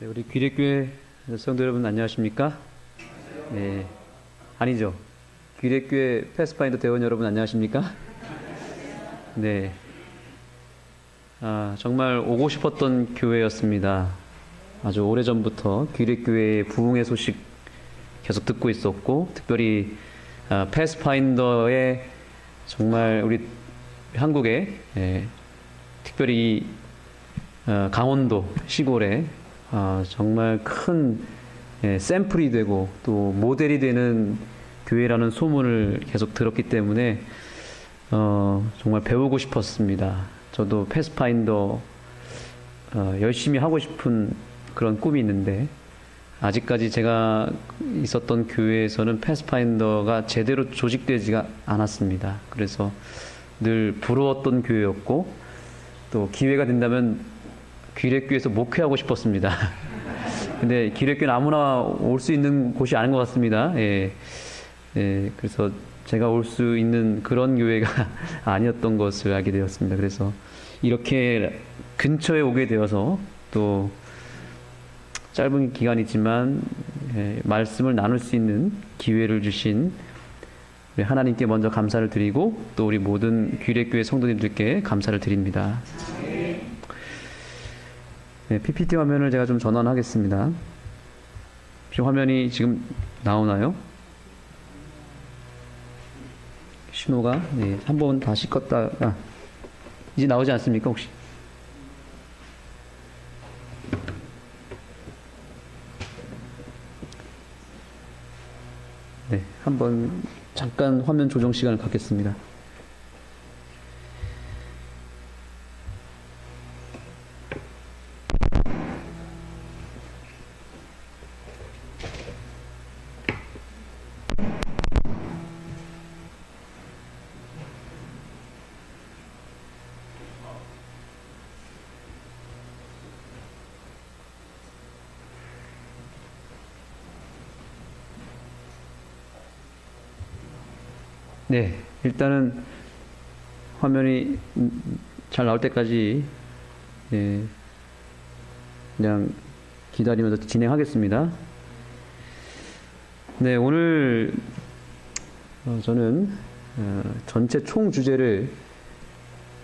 네, 우리 귀례교회 성도 여러분 안녕하십니까? 네, 아니죠. 귀례교회 패스파인더 대원 여러분 안녕하십니까? 네, 정말 오고 싶었던 교회였습니다. 아주 오래전부터 귀례교회의 부흥의 소식 계속 듣고 있었고, 특별히 패스파인더의 정말 우리 한국에 특별히 강원도 시골에 정말 큰 샘플이 되고 또 모델이 되는 교회라는 소문을 계속 들었기 때문에 정말 배우고 싶었습니다. 저도 패스파인더 열심히 하고 싶은 그런 꿈이 있는데 아직까지 제가 있었던 교회에서는 패스파인더가 제대로 조직되지가 않았습니다. 그래서 늘 부러웠던 교회였고 또 기회가 된다면 귀례교회에서 목회하고 싶었습니다. 근데 귀례교회는 아무나 올 수 있는 곳이 아닌 것 같습니다. 그래서 제가 올 수 있는 그런 교회가 아니었던 것을 알게 되었습니다. 그래서 이렇게 근처에 오게 되어서 또 짧은 기간이지만 말씀을 나눌 수 있는 기회를 주신 우리 하나님께 먼저 감사를 드리고 또 우리 모든 귀례교회 성도님들께 감사를 드립니다. PPT 화면을 제가 좀 전환하겠습니다. 혹시 화면이 지금 나오나요? 신호가 한번 다시 껐다가 이제 나오지 않습니까 혹시? 네, 한번 잠깐 화면 조정 시간을 갖겠습니다. 네, 일단은 화면이 잘 나올 때까지 그냥 기다리면서 진행하겠습니다. 네, 오늘 저는 전체 총 주제를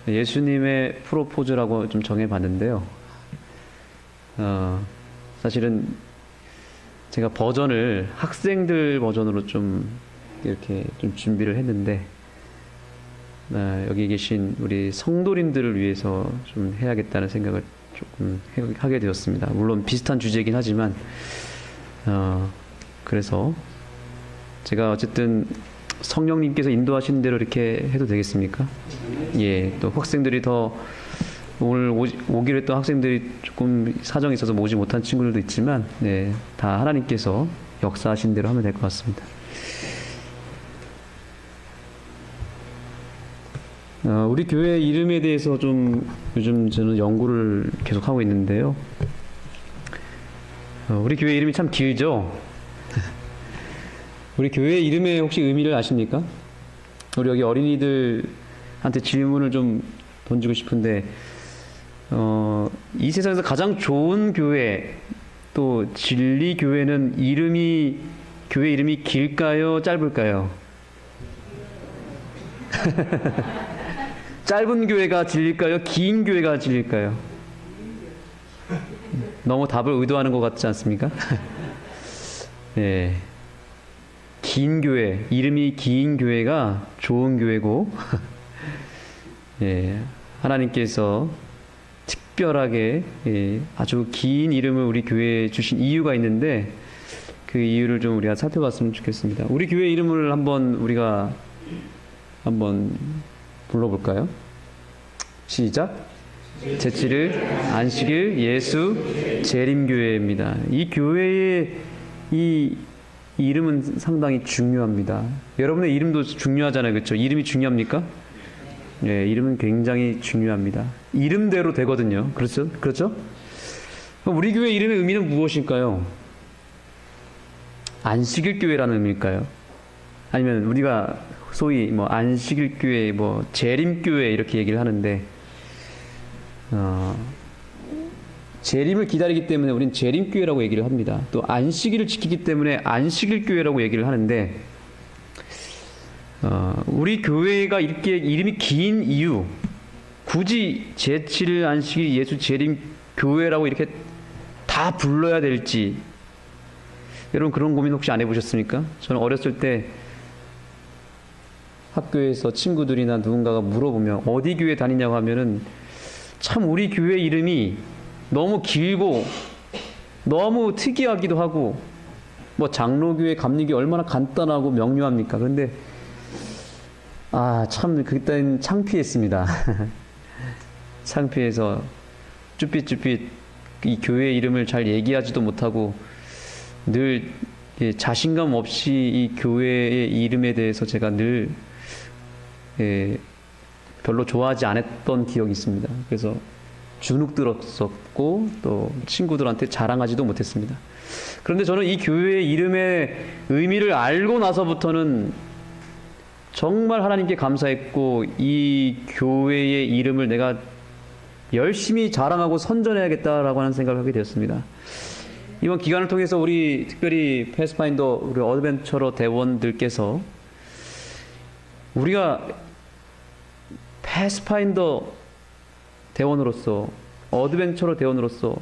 예수님의 프로포즈라고 좀 정해봤는데요. 사실은 제가 버전을 학생들 버전으로 좀 이렇게 좀 준비를 했는데 여기 계신 우리 성도님들을 위해서 좀 해야겠다는 생각을 조금 하게 되었습니다. 물론 비슷한 주제이긴 하지만 그래서 제가 어쨌든 성령님께서 인도하신 대로 이렇게 해도 되겠습니까? 예, 또 학생들이 더 오늘 오기로 했던 학생들이 조금 사정이 있어서 오지 못한 친구들도 있지만 다 하나님께서 역사하신 대로 하면 될 것 같습니다. 우리 교회 이름에 대해서 좀 요즘 저는 연구를 계속 하고 있는데요. 우리 교회 이름이 참 길죠? 우리 교회 이름의 혹시 의미를 아십니까? 우리 여기 어린이들한테 질문을 좀 던지고 싶은데, 이 세상에서 가장 좋은 교회, 또 진리 교회는 교회 이름이 길까요? 짧을까요? 짧은 교회가 진리일까요? 긴 교회가 진리일까요? 너무 답을 의도하는 것 같지 않습니까? 네. 긴 교회, 이름이 긴 교회가 좋은 교회고, 하나님께서 특별하게 아주 긴 이름을 우리 교회에 주신 이유가 있는데, 그 이유를 좀 우리가 살펴봤으면 좋겠습니다. 우리 교회 이름을 우리가 한번 불러볼까요? 시작. 제7일 안식일 예수 재림교회입니다. 이 교회의 이 이름은 상당히 중요합니다. 여러분의 이름도 중요하잖아요. 그렇죠? 이름이 중요합니까? 네, 이름은 굉장히 중요합니다. 이름대로 되거든요. 그렇죠? 그렇죠? 그럼 우리 교회 이름의 의미는 무엇일까요? 안식일 교회라는 의미일까요? 아니면 우리가 소위 안식일 교회, 재림 교회 이렇게 얘기를 하는데 재림을 기다리기 때문에 우리는 재림교회라고 얘기를 합니다. 또 안식일을 지키기 때문에 안식일교회라고 얘기를 하는데, 우리 교회가 이렇게 이름이 긴 이유, 굳이 제7일 안식일 예수 재림 교회라고 이렇게 다 불러야 될지, 여러분 그런 고민 혹시 안 해보셨습니까? 저는 어렸을 때 학교에서 친구들이나 누군가가 물어보면 어디 교회 다니냐고 하면은 참 우리 교회 이름이 너무 길고 너무 특이하기도 하고, 뭐 장로교회, 감리교회 얼마나 간단하고 명료합니까? 그런데 참 그때는 창피했습니다. 창피해서 쭈삣쭈삣 이 교회 이름을 잘 얘기하지도 못하고 늘 자신감 없이 이 교회의 이름에 대해서 제가 늘 별로 좋아하지 않았던 기억이 있습니다. 그래서 주눅 들었었고 또 친구들한테 자랑하지도 못했습니다. 그런데 저는 이 교회의 이름의 의미를 알고 나서부터는 정말 하나님께 감사했고, 이 교회의 이름을 내가 열심히 자랑하고 선전해야겠다라고 하는 생각을 하게 되었습니다. 이번 기간을 통해서 우리 특별히 패스파인더 우리 어드벤처러 대원들께서 우리가 패스파인더 대원으로서, 어드벤처러 대원으로서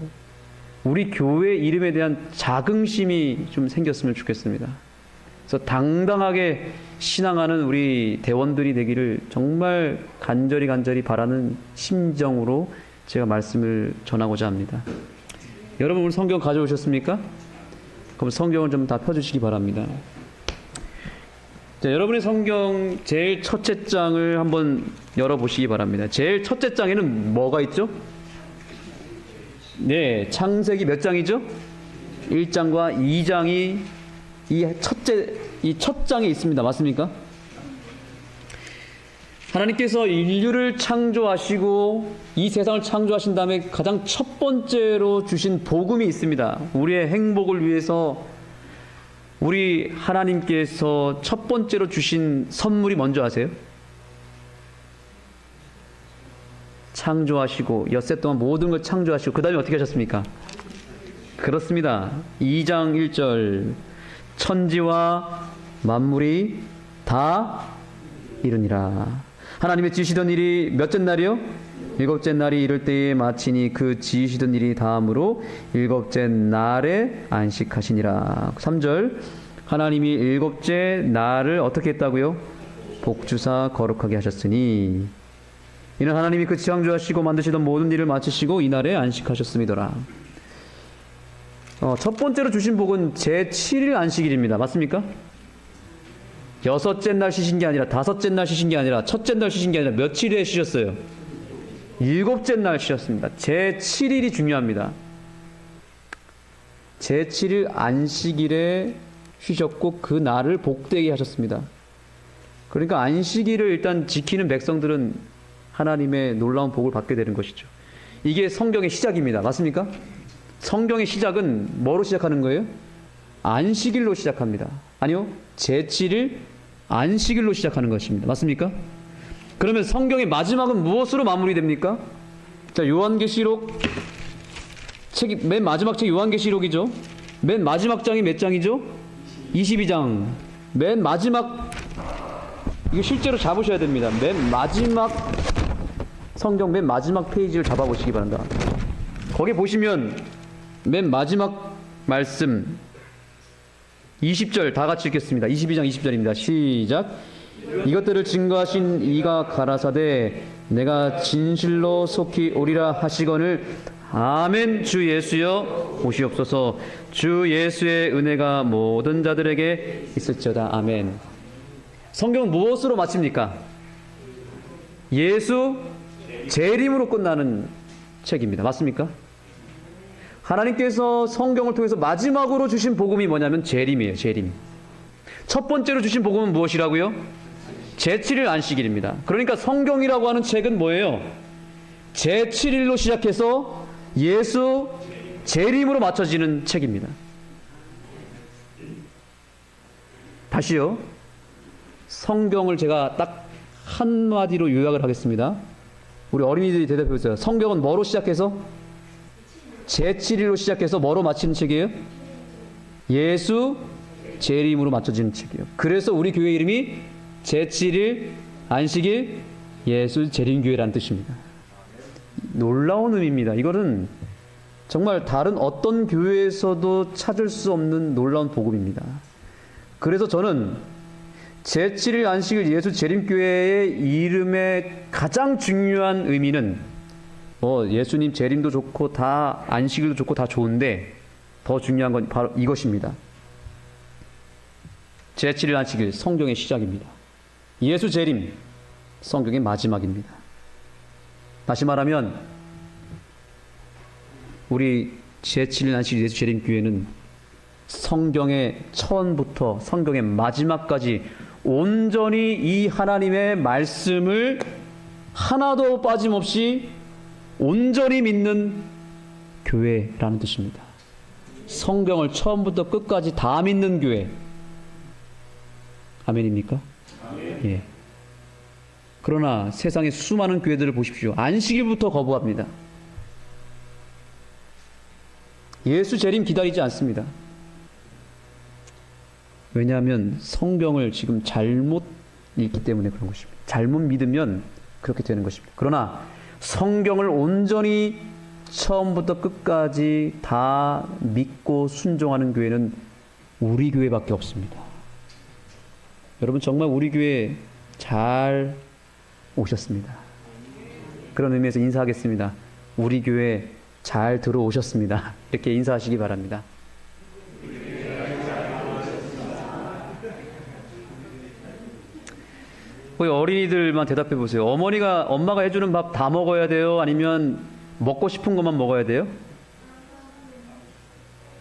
우리 교회 이름에 대한 자긍심이 좀 생겼으면 좋겠습니다. 그래서 당당하게 신앙하는 우리 대원들이 되기를 정말 간절히 바라는 심정으로 제가 말씀을 전하고자 합니다. 여러분 오늘 성경 가져오셨습니까? 그럼 성경을 좀 다 펴주시기 바랍니다. 자, 여러분의 성경 제일 첫째 장을 한번 열어보시기 바랍니다. 제일 첫째 장에는 뭐가 있죠? 네, 창세기 몇 장이죠? 1장과 2장이 이 첫 장에 있습니다. 맞습니까? 하나님께서 인류를 창조하시고 이 세상을 창조하신 다음에 가장 첫 번째로 주신 복음이 있습니다. 우리의 행복을 위해서 우리 하나님께서 첫 번째로 주신 선물이 뭔지 아세요? 창조하시고 엿새 동안 모든 걸 창조하시고 그 다음에 어떻게 하셨습니까? 그렇습니다. 2장 1절 천지와 만물이 다 이루니라. 하나님의 지시던 일이 몇째 날이요? 일곱째 날이 이를 때에 마치니 그 지시던 일이 다음으로 일곱째 날에 안식하시니라. 3절 하나님이 일곱째 날을 어떻게 했다고요? 복주사 거룩하게 하셨으니 이는 하나님이 그 창조하시고 만드시던 모든 일을 마치시고 이날에 안식하셨음이더라. 첫 번째로 주신 복은 제7일 안식일입니다. 맞습니까? 여섯째 날 쉬신 게 아니라 다섯째 날 쉬신 게 아니라 첫째 날 쉬신 게 아니라 며칠에 쉬셨어요? 일곱째 날 쉬셨습니다. 제7일이 중요합니다. 제7일 안식일에 쉬셨고 그 날을 복되게 하셨습니다. 그러니까 안식일을 일단 지키는 백성들은 하나님의 놀라운 복을 받게 되는 것이죠. 이게 성경의 시작입니다. 맞습니까? 성경의 시작은 뭐로 시작하는 거예요? 안식일로 시작합니다. 아니요, 제7일 안식일로 시작하는 것입니다. 맞습니까? 그러면 성경의 마지막은 무엇으로 마무리됩니까? 자, 요한계시록 맨 마지막 책 요한계시록이죠. 맨 마지막 장이 몇 장이죠? 22장. 맨 마지막, 이거 실제로 잡으셔야 됩니다. 맨 마지막 성경 맨 마지막 페이지를 잡아보시기 바랍니다. 거기 보시면 맨 마지막 말씀 20절 다 같이 읽겠습니다. 22장 20절입니다. 시작. 이것들을 증거하신 이가 가라사대 내가 진실로 속히 오리라 하시거늘 아멘. 주 예수여 오시옵소서. 주 예수의 은혜가 모든 자들에게 있을지어다. 아멘. 성경은 무엇으로 마칩니까? 예수 재림으로 끝나는 책입니다. 맞습니까? 하나님께서 성경을 통해서 마지막으로 주신 복음이 뭐냐면 재림이에요. 재림. 첫 번째로 주신 복음은 무엇이라고요? 제7일 안식일입니다. 그러니까 성경이라고 하는 책은 뭐예요? 제7일로 시작해서 예수 재림으로 맞춰지는 책입니다. 다시요. 성경을 제가 딱 한마디로 요약을 하겠습니다. 우리 어린이들이 대답해 보세요. 성경은 뭐로 시작해서? 제7일로 시작해서 뭐로 마치는 책이에요? 예수 재림으로 맞춰지는 책이에요. 그래서 우리 교회 이름이 제7일 안식일 예수 재림교회라는 뜻입니다. 놀라운 의미입니다. 이거는 정말 다른 어떤 교회에서도 찾을 수 없는 놀라운 복음입니다. 그래서 저는 제7일 안식일 예수 재림교회의 이름의 가장 중요한 의미는 예수님 재림도 좋고 다 안식일도 좋고 다 좋은데 더 중요한 건 바로 이것입니다. 제7일 안식일 성경의 시작입니다. 예수 재림 성경의 마지막입니다. 다시 말하면 우리 제7일 안식일 예수 재림교회는 성경의 처음부터 성경의 마지막까지 온전히 이 하나님의 말씀을 하나도 빠짐없이 온전히 믿는 교회라는 뜻입니다. 성경을 처음부터 끝까지 다 믿는 교회. 아멘입니까? 아멘. 예. 그러나 세상의 수많은 교회들을 보십시오. 안식일부터 거부합니다. 예수 재림 기다리지 않습니다. 왜냐하면 성경을 지금 잘못 읽기 때문에 그런 것입니다. 잘못 믿으면 그렇게 되는 것입니다. 그러나 성경을 온전히 처음부터 끝까지 다 믿고 순종하는 교회는 우리 교회밖에 없습니다. 여러분 정말 우리 교회 잘 오셨습니다. 그런 의미에서 인사하겠습니다. 우리 교회 잘 들어오셨습니다. 이렇게 인사하시기 바랍니다. 거기 어린이들만 대답해 보세요. 엄마가 해주는 밥 다 먹어야 돼요? 아니면 먹고 싶은 것만 먹어야 돼요?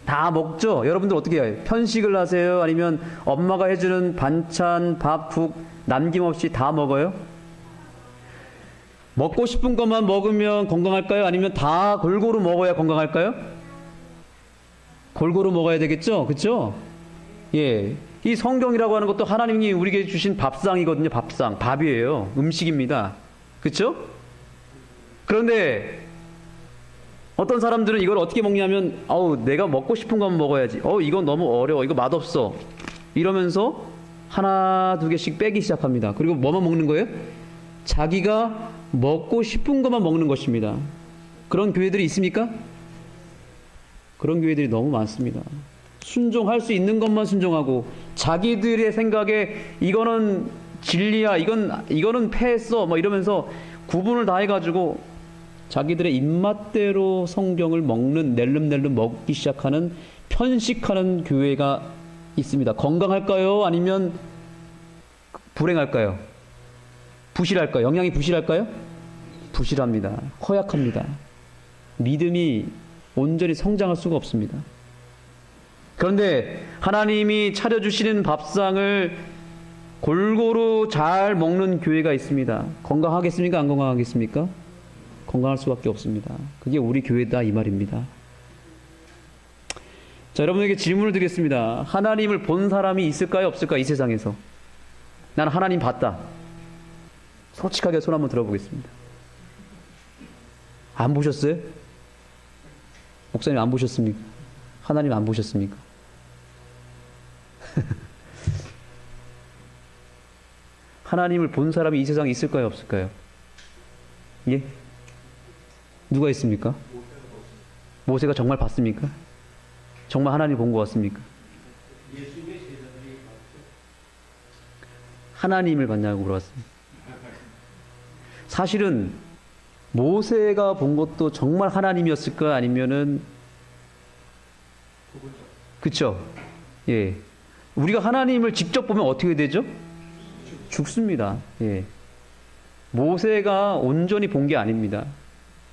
다 먹죠? 여러분들 어떻게 해요? 편식을 하세요? 아니면 엄마가 해주는 반찬, 밥, 국 남김없이 다 먹어요? 먹고 싶은 것만 먹으면 건강할까요? 아니면 다 골고루 먹어야 건강할까요? 골고루 먹어야 되겠죠? 그렇죠? 예. 이 성경이라고 하는 것도 하나님이 우리에게 주신 밥상이거든요. 밥상. 밥이에요. 음식입니다. 그렇죠? 그런데 어떤 사람들은 이걸 어떻게 먹냐면 내가 먹고 싶은 건 먹어야지. 이건 너무 어려워. 이거 맛없어. 이러면서 하나 두 개씩 빼기 시작합니다. 그리고 뭐만 먹는 거예요? 자기가 먹고 싶은 것만 먹는 것입니다. 그런 교회들이 있습니까? 그런 교회들이 너무 많습니다. 순종할 수 있는 것만 순종하고 자기들의 생각에 이거는 진리야, 이거는 패했어, 이러면서 구분을 다 해가지고 자기들의 입맛대로 성경을 낼름낼름 먹기 시작하는 편식하는 교회가 있습니다. 건강할까요? 아니면 불행할까요? 부실할까요? 영양이 부실할까요? 부실합니다. 허약합니다. 믿음이 온전히 성장할 수가 없습니다. 그런데 하나님이 차려주시는 밥상을 골고루 잘 먹는 교회가 있습니다. 건강하겠습니까? 안 건강하겠습니까? 건강할 수밖에 없습니다. 그게 우리 교회다 이 말입니다. 자, 여러분에게 질문을 드리겠습니다. 하나님을 본 사람이 있을까요? 없을까요? 이 세상에서. 나는 하나님 봤다. 솔직하게 손 한번 들어보겠습니다. 안 보셨어요? 목사님 안 보셨습니까? 하나님 안 보셨습니까? 하나님을 본 사람이 이 세상에 있을까요? 없을까요? 예? 누가 있습니까? 모세가 정말 봤습니까? 정말 하나님 본 것 같습니까? 하나님을 봤냐고 물어봤습니다. 사실은 모세가 본 것도 정말 하나님이었을까? 아니면은 그쵸? 예. 우리가 하나님을 직접 보면 어떻게 되죠? 죽습니다. 예. 모세가 온전히 본 게 아닙니다.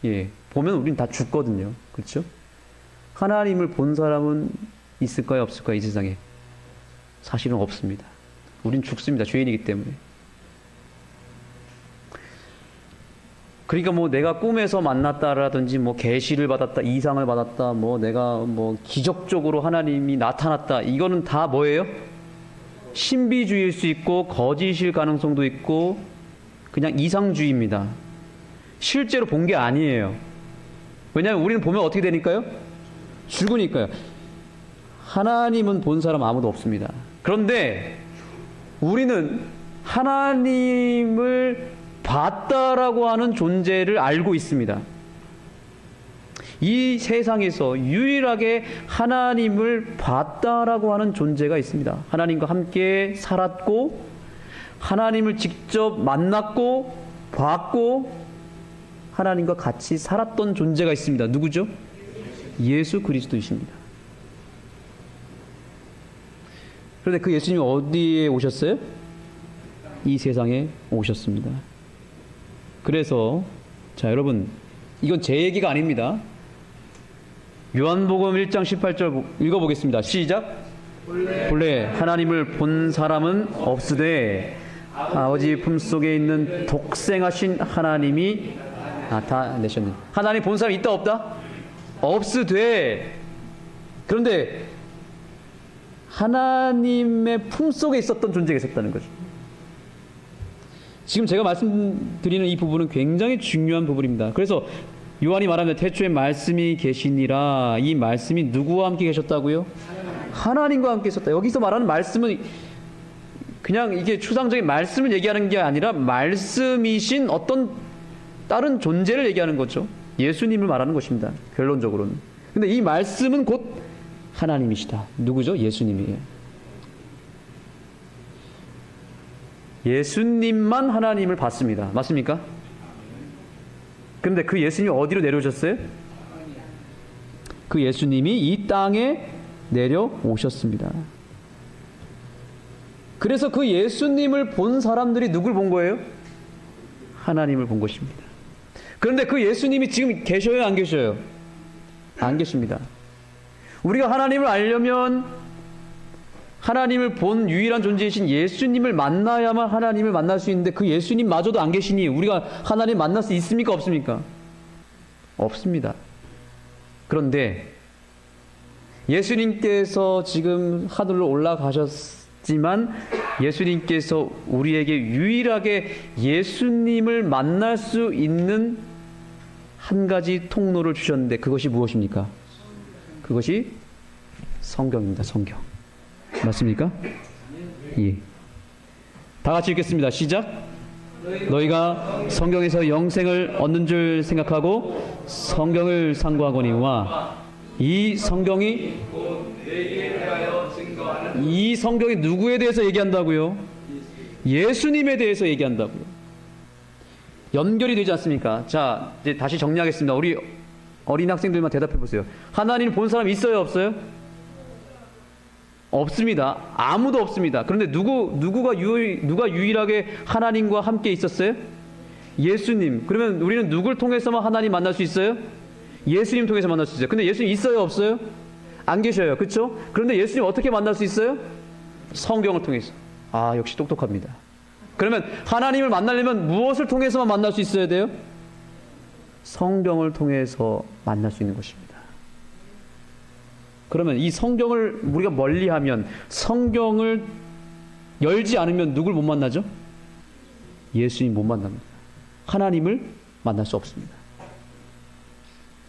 예. 보면 우린 다 죽거든요. 그렇죠? 하나님을 본 사람은 있을까요? 없을까요? 이 세상에. 사실은 없습니다. 우린 죽습니다. 죄인이기 때문에. 그러니까 내가 꿈에서 만났다라든지 계시를 받았다, 이상을 받았다, 내가 기적적으로 하나님이 나타났다. 이거는 다 뭐예요? 신비주의일 수 있고 거짓일 가능성도 있고 그냥 이상주의입니다. 실제로 본 게 아니에요. 왜냐하면 우리는 보면 어떻게 되니까요? 죽으니까요. 하나님은 본 사람 아무도 없습니다. 그런데 우리는 하나님을 봤다라고 하는 존재를 알고 있습니다. 이 세상에서 유일하게 하나님을 봤다라고 하는 존재가 있습니다. 하나님과 함께 살았고 하나님을 직접 만났고 봤고 하나님과 같이 살았던 존재가 있습니다. 누구죠? 예수 그리스도이십니다. 그런데 그 예수님이 어디에 오셨어요? 이 세상에 오셨습니다. 그래서 자 여러분, 이건 제 얘기가 아닙니다. 요한복음 1장 18절 읽어보겠습니다. 시작. 본래 하나님을 본 사람은 없으되 아버지 품속에 있는 독생하신 하나님이 나타내셨네. 하나님 본 사람 있다 없다? 없으되. 그런데 하나님의 품속에 있었던 존재가 있었다는 거죠. 지금 제가 말씀드리는 이 부분은 굉장히 중요한 부분입니다. 그래서 요한이 말합니다. 태초에 말씀이 계시니라. 이 말씀이 누구와 함께 계셨다고요? 하나님과 함께 있었다. 여기서 말하는 말씀은 그냥 이게 추상적인 말씀을 얘기하는 게 아니라 말씀이신 어떤 다른 존재를 얘기하는 거죠. 예수님을 말하는 것입니다. 결론적으로는. 근데 이 말씀은 곧 하나님이시다. 누구죠? 예수님이에요. 예수님만 하나님을 봤습니다. 맞습니까? 그런데 그 예수님이 어디로 내려오셨어요? 그 예수님이 이 땅에 내려오셨습니다. 그래서 그 예수님을 본 사람들이 누굴 본 거예요? 하나님을 본 것입니다. 그런데 그 예수님이 지금 계셔요? 안 계셔요? 안 계십니다. 우리가 하나님을 알려면 하나님을 본 유일한 존재이신 예수님을 만나야만 하나님을 만날 수 있는데 그 예수님마저도 안 계시니 우리가 하나님 만날 수 있습니까? 없습니까? 없습니다. 그런데 예수님께서 지금 하늘로 올라가셨지만 예수님께서 우리에게 유일하게 예수님을 만날 수 있는 한 가지 통로를 주셨는데 그것이 무엇입니까? 그것이 성경입니다. 성경. 맞습니까? 예. 다 같이 읽겠습니다. 시작. 너희가 성경에서 영생을 얻는 줄 생각하고 성경을 상고하거니와 이 성경이 누구에 대해서 얘기한다고요? 예수님에 대해서 얘기한다고요. 연결이 되지 않습니까? 자, 이제 다시 정리하겠습니다. 우리 어린 학생들만 대답해 보세요. 하나님 본 사람 있어요, 없어요? 없습니다. 아무도 없습니다. 그런데 누가 유일하게 하나님과 함께 있었어요? 예수님. 그러면 우리는 누굴 통해서만 하나님 만날 수 있어요? 예수님 통해서 만날 수 있어요. 근데 예수님 있어요, 없어요? 안 계셔요. 그렇죠? 그런데 예수님 어떻게 만날 수 있어요? 성경을 통해서. 아, 역시 똑똑합니다. 그러면 하나님을 만나려면 무엇을 통해서만 만날 수 있어야 돼요? 성경을 통해서 만날 수 있는 것입니다. 그러면 이 성경을 우리가 멀리하면, 성경을 열지 않으면 누굴 못 만나죠? 예수님 못 만납니다. 하나님을 만날 수 없습니다.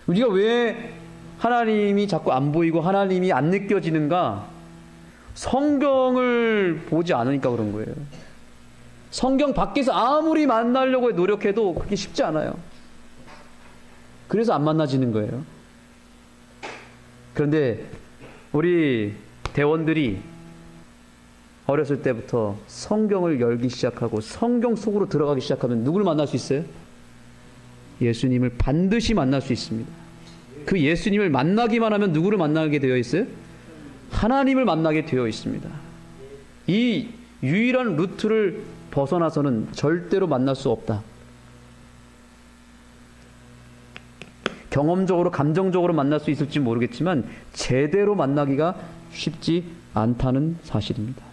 우리가 왜 하나님이 자꾸 안 보이고 하나님이 안 느껴지는가? 성경을 보지 않으니까 그런 거예요. 성경 밖에서 아무리 만나려고 노력해도 그게 쉽지 않아요. 그래서 안 만나지는 거예요. 그런데 우리 대원들이 어렸을 때부터 성경을 열기 시작하고 성경 속으로 들어가기 시작하면 누구를 만날 수 있어요? 예수님을 반드시 만날 수 있습니다. 그 예수님을 만나기만 하면 누구를 만나게 되어 있어요? 하나님을 만나게 되어 있습니다. 이 유일한 루트를 벗어나서는 절대로 만날 수 없다. 경험적으로, 감정적으로 만날 수 있을지 모르겠지만 제대로 만나기가 쉽지 않다는 사실입니다.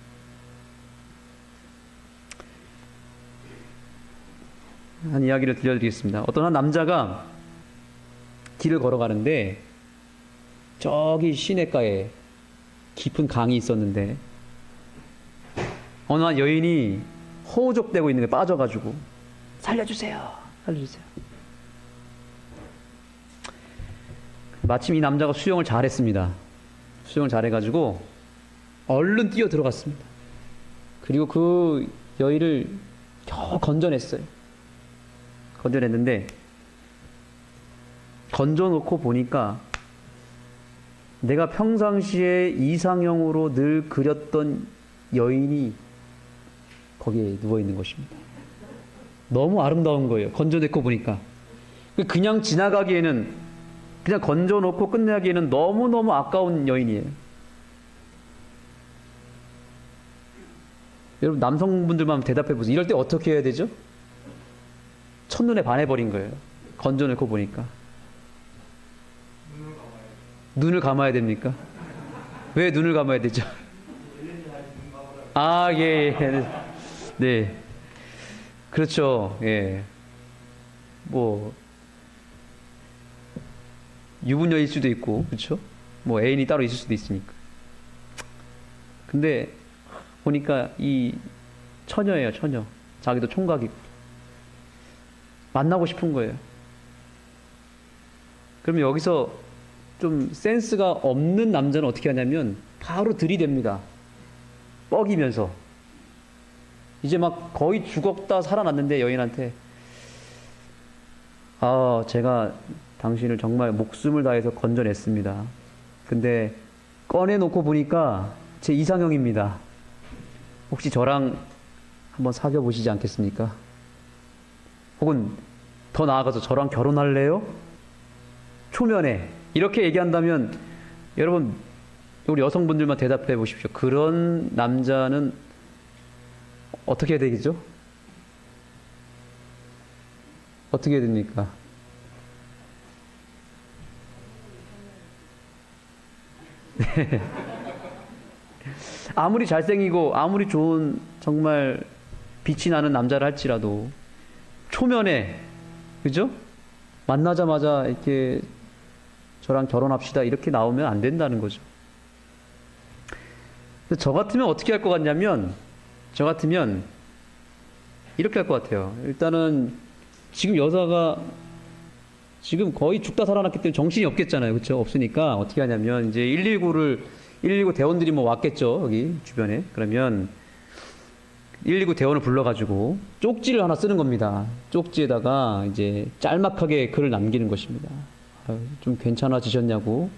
한 이야기를 들려드리겠습니다. 어떤 한 남자가 길을 걸어가는데 저기 시냇가에 깊은 강이 있었는데 어느 한 여인이 허우적대고 있는 게 빠져가지고 살려주세요, 살려주세요. 마침 이 남자가 수영을 잘했습니다. 수영을 잘해가지고 얼른 뛰어 들어갔습니다. 그리고 그 여인을 겨우 건져냈어요. 건져냈는데 건져놓고 보니까 내가 평상시에 이상형으로 늘 그렸던 여인이 거기에 누워있는 것입니다. 너무 아름다운 거예요. 건져내고 보니까. 그냥 지나가기에는, 그냥 건져놓고 끝내기에는 너무너무 아까운 여인이에요. 여러분, 남성분들만 대답해 보세요. 이럴 때 어떻게 해야 되죠? 첫눈에 반해버린 거예요. 건져놓고 보니까. 눈을 감아야 됩니까? 왜 눈을 감아야 되죠? 아, 예, 예. 네. 그렇죠. 예. 뭐, 유부녀일 수도 있고, 그렇죠? 뭐, 애인이 따로 있을 수도 있으니까. 근데, 보니까 이 처녀예요, 처녀. 자기도 총각이고. 만나고 싶은 거예요. 그러면 여기서 좀 센스가 없는 남자는 어떻게 하냐면 바로 들이댑니다. 뻐기면서. 이제 막 거의 죽었다 살아났는데 여인한테 제가 당신을 정말 목숨을 다해서 건져냈습니다. 근데 꺼내놓고 보니까 제 이상형입니다. 혹시 저랑 한번 사귀어 보시지 않겠습니까? 혹은 더 나아가서 저랑 결혼할래요? 초면에 이렇게 얘기한다면 여러분, 우리 여성분들만 대답해 보십시오. 그런 남자는 어떻게 해야 되겠죠? 어떻게 해야 됩니까? 네. 아무리 잘생기고 아무리 좋은 정말 빛이 나는 남자를 할지라도 초면에, 그죠? 만나자마자 이렇게 저랑 결혼합시다 이렇게 나오면 안 된다는 거죠. 저 같으면 어떻게 할 것 같냐면, 저 같으면 이렇게 할 것 같아요. 일단은 지금 여자가 지금 거의 죽다 살아났기 때문에 정신이 없겠잖아요. 그렇죠? 없으니까 어떻게 하냐면 이제 119 대원들이 뭐 왔겠죠. 여기 주변에. 그러면 119 대원을 불러가지고 쪽지를 하나 쓰는 겁니다. 쪽지에다가 이제 짤막하게 글을 남기는 것입니다. 좀 괜찮아지셨냐고,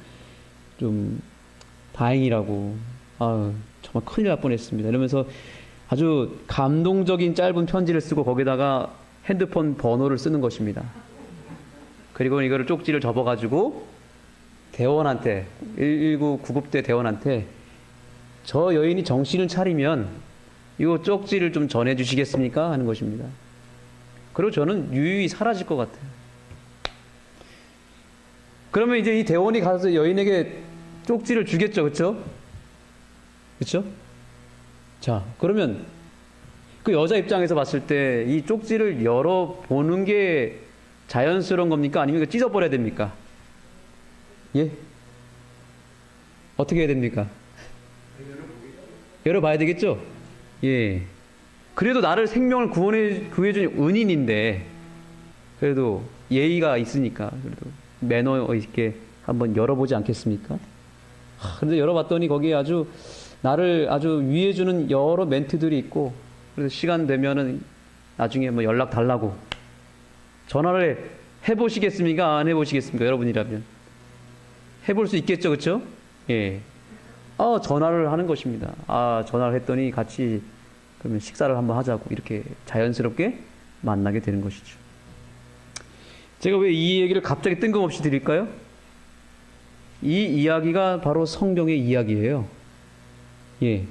좀 다행이라고, 정말 큰일 날 뻔했습니다. 이러면서 아주 감동적인 짧은 편지를 쓰고 거기다가 핸드폰 번호를 쓰는 것입니다. 그리고 이거를 쪽지를 접어가지고 대원한테, 119 구급대 대원한테 저 여인이 정신을 차리면 이 쪽지를 좀 전해주시겠습니까? 하는 것입니다. 그리고 저는 유유히 사라질 것 같아요. 그러면 이제 이 대원이 가서 여인에게 쪽지를 주겠죠, 그렇죠? 그렇죠? 자, 그러면 그 여자 입장에서 봤을 때 이 쪽지를 열어보는 게 자연스러운 겁니까? 아니면 찢어버려야 됩니까? 예? 어떻게 해야 됩니까? 열어봐야 되겠죠? 예. 그래도 나를 생명을 구해준 은인인데, 그래도 예의가 있으니까, 그래도 매너 있게 한번 열어보지 않겠습니까? 근데 열어봤더니 거기에 나를 아주 위해주는 여러 멘트들이 있고, 그래서 시간 되면은 나중에 뭐 연락 달라고. 전화를 해보시겠습니까? 안 해보시겠습니까? 여러분이라면. 해볼 수 있겠죠, 그쵸? 예. 전화를 하는 것입니다. 전화를 했더니 같이 그러면 식사를 한번 하자고. 이렇게 자연스럽게 만나게 되는 것이죠. 제가 왜 이 얘기를 갑자기 뜬금없이 드릴까요? 이 이야기가 바로 성경의 이야기예요. 예.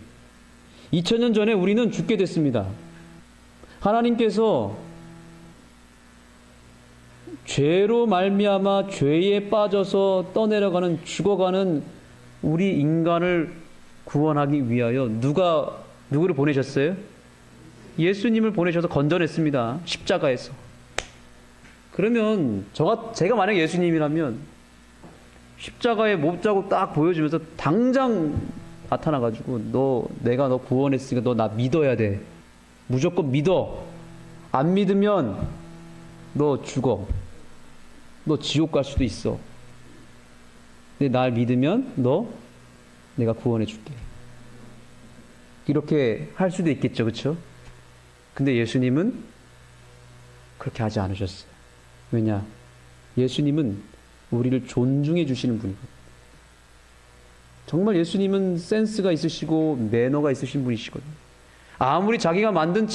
2000년 전에 우리는 죽게 됐습니다. 하나님께서 죄로 말미암아 죄에 빠져서 떠내려가는, 죽어가는 우리 인간을 구원하기 위하여 누구를 보내셨어요? 예수님을 보내셔서 건져냈습니다. 십자가에서. 그러면 제가 만약 예수님이라면 십자가에 못자국 딱 보여주면서 당장 나타나가지고 내가 너 구원했으니까 너 나 믿어야 돼. 무조건 믿어. 안 믿으면 너 죽어. 너 지옥 갈 수도 있어. 근데 날 믿으면 내가 구원해 줄게. 이렇게 할 수도 있겠죠, 그렇죠? 근데 예수님은 그렇게 하지 않으셨어요. 왜냐? 예수님은 우리를 존중해 주시는 분이거든요. 정말 예수님은 센스가 있으시고 매너가 있으신 분이시거든요. 아무리 자기가 만든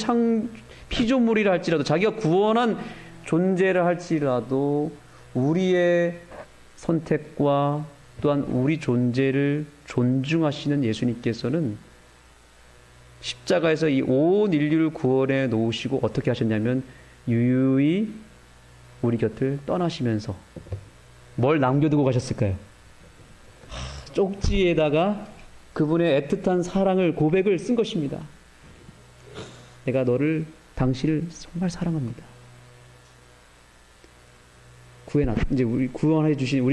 피조물이라 할지라도, 자기가 구원한 존재를 할지라도 우리의 선택과 또한 우리 존재를 존중하시는 예수님께서는 십자가에서 이 온 인류를 구원해 놓으시고 어떻게 하셨냐면 유유히 우리 곁을 떠나시면서 뭘 남겨두고 가셨을까요? 쪽지에다가 그분의 애틋한 사랑을, 고백을 쓴 것입니다. 내가 당신을 정말 사랑합니다. 이제 우리를 구원해 주신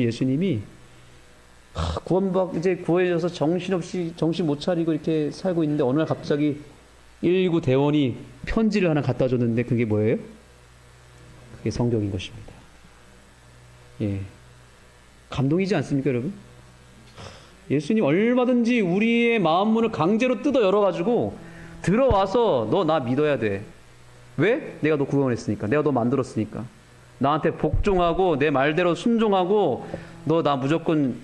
예수님이 이제 구해져서 정신 못 차리고 이렇게 살고 있는데 어느 날 갑자기 119 대원이 편지를 하나 갖다 줬는데 그게 뭐예요? 그게 성경인 것입니다. 예. 감동이지 않습니까, 여러분? 예수님 얼마든지 우리의 마음 문을 강제로 뜯어 열어가지고 들어와서 너 나 믿어야 돼. 왜? 내가 너 구원했으니까. 내가 너 만들었으니까. 나한테 복종하고 내 말대로 순종하고 너 나 무조건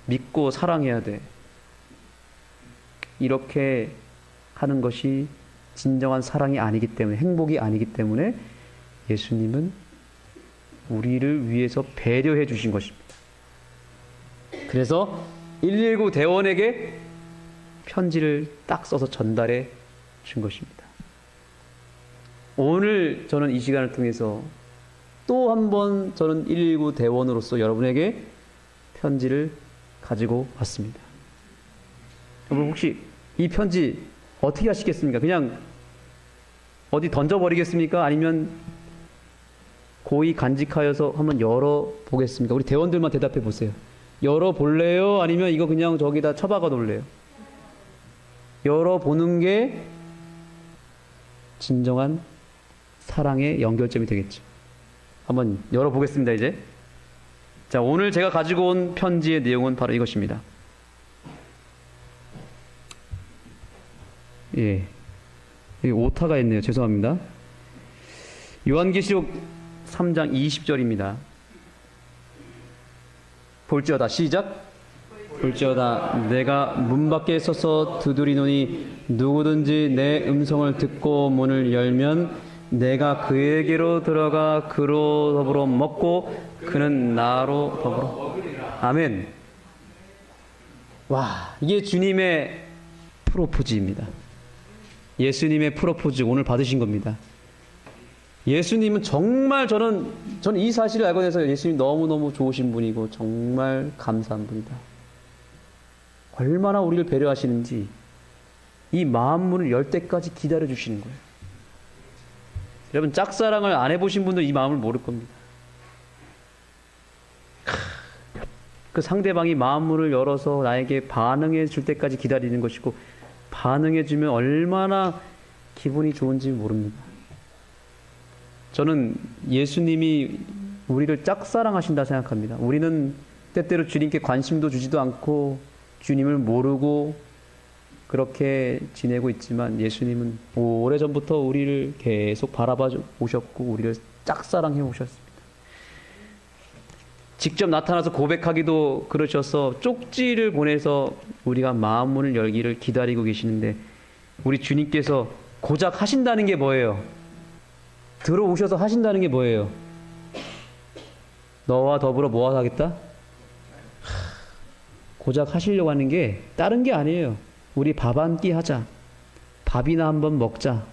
믿고 사랑해야 돼. 이렇게 하는 것이 진정한 사랑이 아니기 때문에, 행복이 아니기 때문에 예수님은 우리를 위해서 배려해 주신 것입니다. 그래서 119 대원에게 편지를 딱 써서 전달해 준 것입니다. 오늘 저는 이 시간을 통해서 또 한 번 저는 119 대원으로서 여러분에게 편지를 가지고 왔습니다. 여러분 혹시 이 편지 어떻게 하시겠습니까? 그냥 어디 던져버리겠습니까? 아니면 고이 간직하여서 한번 열어보겠습니까? 우리 대원들만 대답해 보세요. 열어볼래요? 아니면 이거 그냥 저기다 처박아 놓을래요? 열어보는 게 진정한 사랑의 연결점이 되겠죠. 한번 열어보겠습니다, 이제. 자, 오늘 제가 가지고 온 편지의 내용은 바로 이것입니다. 예. 여기 오타가 있네요. 죄송합니다. 요한계시록 3장 20절입니다. 볼지어다, 시작. 볼지어다, 내가 문 밖에 서서 두드리노니 누구든지 내 음성을 듣고 문을 열면 내가 그에게로 들어가 그로 더불어 먹고 그는 나로 더불어. 아멘. 와, 이게 주님의 프로포즈입니다. 예수님의 프로포즈 오늘 받으신 겁니다. 예수님은 정말 저는 이 사실을 알고 나서 예수님 너무너무 좋으신 분이고 정말 감사한 분이다. 얼마나 우리를 배려하시는지 이 마음문을 열 때까지 기다려 주시는 거예요. 여러분 짝사랑을 안 해보신 분들 이 마음을 모를 겁니다. 그 상대방이 마음문을 열어서 나에게 반응해 줄 때까지 기다리는 것이고 반응해 주면 얼마나 기분이 좋은지 모릅니다. 저는 예수님이 우리를 짝사랑하신다 생각합니다. 우리는 때때로 주님께 관심도 주지도 않고 주님을 모르고 그렇게 지내고 있지만 예수님은 오래전부터 우리를 계속 바라봐 오셨고 우리를 짝사랑해 오셨습니다. 직접 나타나서 고백하기도 그러셔서 쪽지를 보내서 우리가 마음문을 열기를 기다리고 계시는데 우리 주님께서 고작 하신다는 게 뭐예요? 들어오셔서 하신다는 게 뭐예요? 너와 더불어 뭐 하겠다? 고작 하시려고 하는 게 다른 게 아니에요. 우리 밥 한 끼 하자. 밥이나 한번 먹자.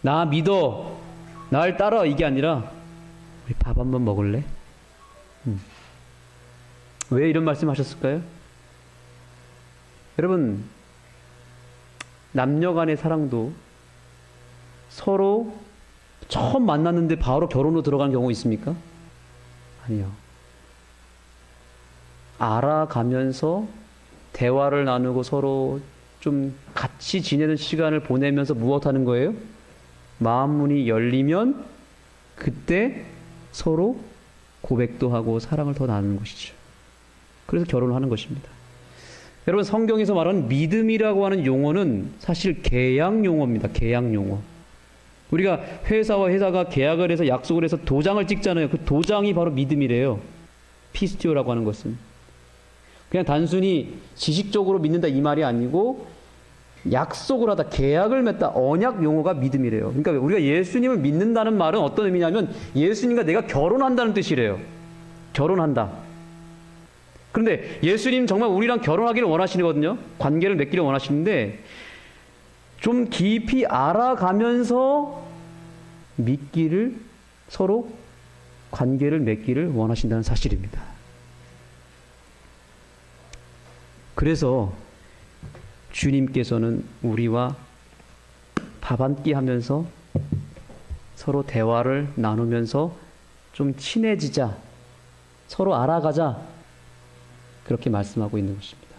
나 믿어. 날 따라. 이게 아니라 우리 밥 한번 먹을래? 왜 이런 말씀 하셨을까요? 여러분 남녀 간의 사랑도 서로 처음 만났는데 바로 결혼으로 들어가는 경우 있습니까? 아니요. 알아가면서 대화를 나누고 서로 좀 같이 지내는 시간을 보내면서 무엇하는 거예요? 마음문이 열리면 그때 서로 고백도 하고 사랑을 더 나누는 것이죠. 그래서 결혼을 하는 것입니다. 여러분, 성경에서 말하는 믿음이라고 하는 용어는 사실 계약 용어입니다. 계약 용어. 우리가 회사와 회사가 계약을 해서 약속을 해서 도장을 찍잖아요. 그 도장이 바로 믿음이래요. 피스티오라고 하는 것은. 그냥 단순히 지식적으로 믿는다 이 말이 아니고 약속을 하다, 계약을 맺다, 언약 용어가 믿음이래요. 그러니까 우리가 예수님을 믿는다는 말은 어떤 의미냐면 예수님과 내가 결혼한다는 뜻이래요. 결혼한다. 그런데 예수님 정말 우리랑 결혼하기를 원하시거든요. 관계를 맺기를 원하시는데 좀 깊이 알아가면서 믿기를, 서로 관계를 맺기를 원하신다는 사실입니다. 그래서 주님께서는 우리와 밥 한 끼 하면서 서로 대화를 나누면서 좀 친해지자, 서로 알아가자, 그렇게 말씀하고 있는 것입니다.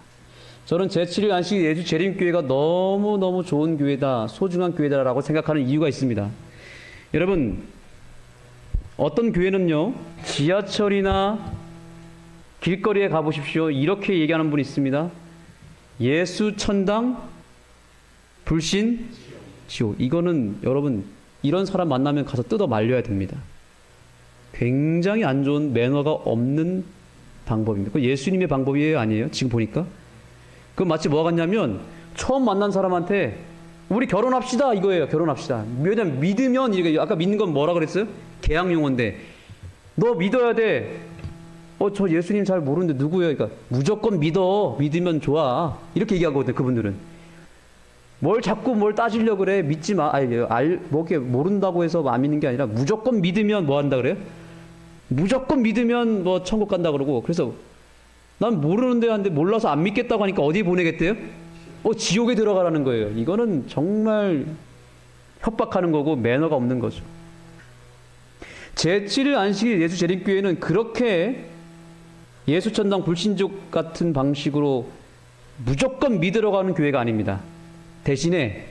저는 제7일 안식 예수 재림교회가 너무너무 좋은 교회다, 소중한 교회다라고 생각하는 이유가 있습니다. 여러분, 어떤 교회는요, 지하철이나 길거리에 가보십시오. 이렇게 얘기하는 분이 있습니다. 예수 천당, 불신 지옥. 이거는 여러분, 이런 사람 만나면 가서 뜯어 말려야 됩니다. 굉장히 안 좋은, 매너가 없는 방법입니다. 그 예수님의 방법이에요, 아니에요? 지금 보니까. 그 마치 뭐가 같냐면 처음 만난 사람한테 우리 결혼합시다 이거예요. 결혼합시다. 왜냐면 믿으면, 이게 아까 믿는 건 뭐라 그랬어요? 계약 용어인데 너 믿어야 돼. 저 예수님 잘 모르는데 누구예요? 그러니까 무조건 믿어. 믿으면 좋아. 이렇게 얘기하거든요. 그분들은. 뭘 자꾸 뭘 따지려고 그래. 믿지 마. 뭐 이렇게 모른다고 해서 안 믿는 게 아니라 무조건 믿으면 뭐 한다 그래요? 무조건 믿으면 뭐 천국 간다 그러고. 그래서 난 모르는데 하는데 몰라서 안 믿겠다고 하니까 어디 보내겠대요? 지옥에 들어가라는 거예요. 이거는 정말 협박하는 거고 매너가 없는 거죠. 제7일 안식일 예수 재림교회는 그렇게 예수 천당 불신족 같은 방식으로 무조건 믿으러 가는 교회가 아닙니다. 대신에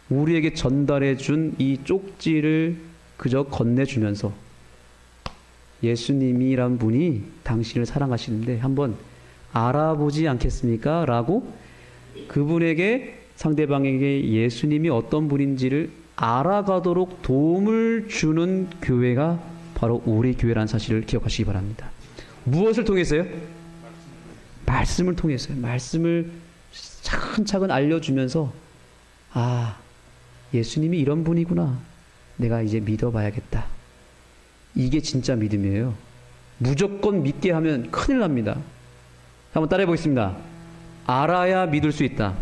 우리에게 전달해 준 이 쪽지를 그저 건네주면서 예수님이란 분이 당신을 사랑하시는데 한번 알아보지 않겠습니까? 라고 그분에게, 상대방에게 예수님이 어떤 분인지를 알아가도록 도움을 주는 교회가 바로 우리 교회라는 사실을 기억하시기 바랍니다. 무엇을 통해서요? 말씀을 통해서요. 말씀을 차근차근 알려주면서 예수님이 이런 분이구나. 내가 이제 믿어봐야겠다. 이게 진짜 믿음이에요. 무조건 믿게 하면 큰일 납니다. 한번 따라해 보겠습니다. 알아야 믿을 수 있다.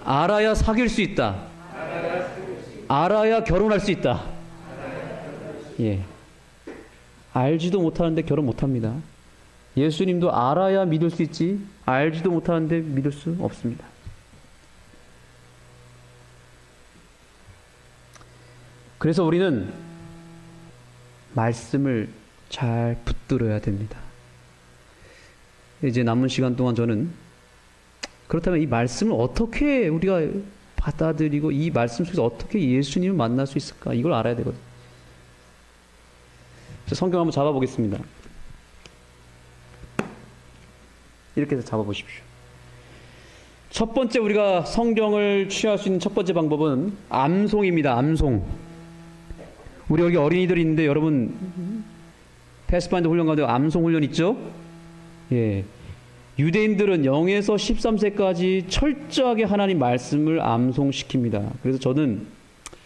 알아야 사귈 수 있다. 알아야 결혼할 수 있다. 예. 알지도 못하는데 결혼 못합니다. 예수님도 알아야 믿을 수 있지 알지도 못하는데 믿을 수 없습니다. 그래서 우리는 말씀을 잘 붙들어야 됩니다. 이제 남은 시간 동안 저는 그렇다면 이 말씀을 어떻게 우리가 받아들이고 이 말씀 속에서 어떻게 예수님을 만날 수 있을까? 이걸 알아야 되거든요. 성경 한번 잡아보겠습니다. 이렇게 해서 잡아보십시오. 첫 번째 우리가 성경을 취할 수 있는 첫 번째 방법은 암송입니다. 암송. 우리 여기 어린이들이 있는데 여러분 패스파인더 훈련 가운데 암송 훈련 있죠? 예. 유대인들은 0에서 13세까지 철저하게 하나님 말씀을 암송시킵니다. 그래서 저는